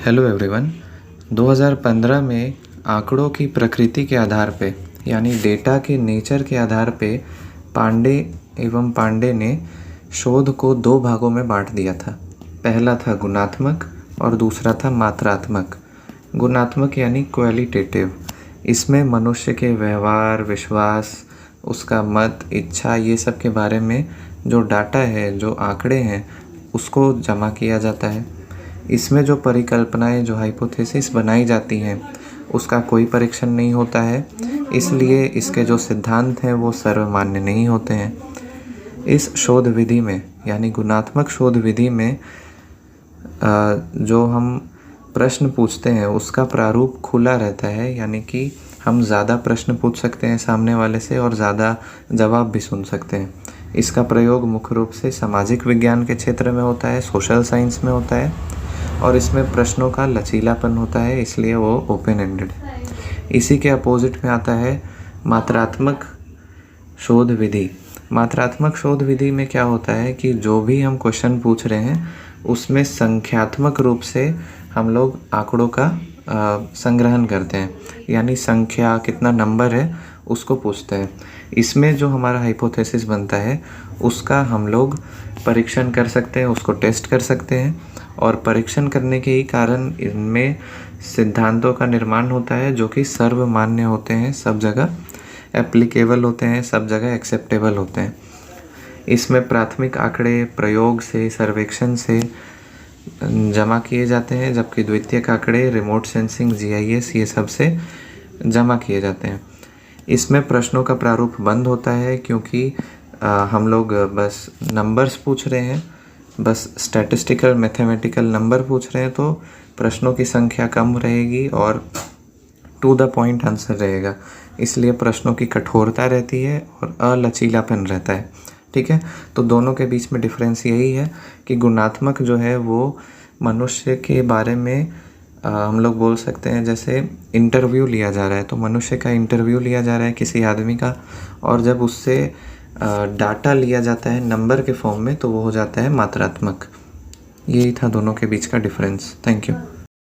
Hello everyone. 2015 में आंकड़ों की प्रकृति के आधार पे यानी डेटा के नेचर के आधार पे पांडे ने शोध को दो भागों में बांट दिया था। पहला था गुणात्मक और दूसरा था मात्रात्मक। गुणात्मक यानी क्वालिटेटिव, इसमें मनुष्य के व्यवहार, विश्वास, उसका मत, इच्छा, ये सब के बारे में जो डाटा है, जो आंकड़े हैं, उसको जमा किया जाता है। इसमें जो परिकल्पनाएं, जो हाइपोथेसिस बनाई जाती हैं, उसका कोई परीक्षण नहीं होता है, इसलिए इसके जो सिद्धांत हैं वो सर्वमान्य नहीं होते हैं। इस शोध विधि में यानी गुणात्मक शोध विधि में जो हम प्रश्न पूछते हैं उसका प्रारूप खुला रहता है, यानी कि हम ज़्यादा प्रश्न पूछ सकते हैं सामने वाले से और ज़्यादा जवाब भी सुन सकते हैं। इसका प्रयोग मुख्य रूप से सामाजिक विज्ञान के क्षेत्र में होता है, सोशल साइंस में होता है, और इसमें प्रश्नों का लचीलापन होता है, इसलिए वो ओपन एंडेड है। इसी के अपोजिट में आता है मात्रात्मक शोध विधि। मात्रात्मक शोध विधि में क्या होता है कि जो भी हम क्वेश्चन पूछ रहे हैं उसमें संख्यात्मक रूप से हम लोग आंकड़ों का संग्रहण करते हैं, यानी संख्या, कितना नंबर है, उसको पूछते हैं। इसमें जो हमारा हाइपोथेसिस बनता है उसका हम लोग परीक्षण कर सकते हैं, उसको टेस्ट कर सकते हैं, और परीक्षण करने के ही कारण इनमें सिद्धांतों का निर्माण होता है जो कि सर्वमान्य होते हैं, सब जगह एप्लीकेबल होते हैं, सब जगह एक्सेप्टेबल होते हैं। इसमें प्राथमिक आंकड़े प्रयोग से, सर्वेक्षण से जमा किए जाते हैं, जबकि द्वितीयक आंकड़े रिमोट सेंसिंग, GIS, ये सब से जमा किए जाते हैं। इसमें प्रश्नों का प्रारूप बंद होता है क्योंकि हम लोग बस नंबर्स पूछ रहे हैं, बस स्टैटिस्टिकल मैथमेटिकल नंबर पूछ रहे हैं, तो प्रश्नों की संख्या कम रहेगी और टू द पॉइंट आंसर रहेगा। इसलिए प्रश्नों की कठोरता रहती है और अलचीलापन रहता है। ठीक है, तो दोनों के बीच में डिफरेंस यही है कि गुणात्मक जो है वो मनुष्य के बारे में हम लोग बोल सकते हैं जैसे इंटरव्यू लिया जा रहा है, तो मनुष्य का इंटरव्यू लिया जा रहा है किसी आदमी का, और जब उससे डाटा लिया जाता है नंबर के फॉर्म में तो वो हो जाता है मात्रात्मक। यही था दोनों के बीच का डिफरेंस। Thank you.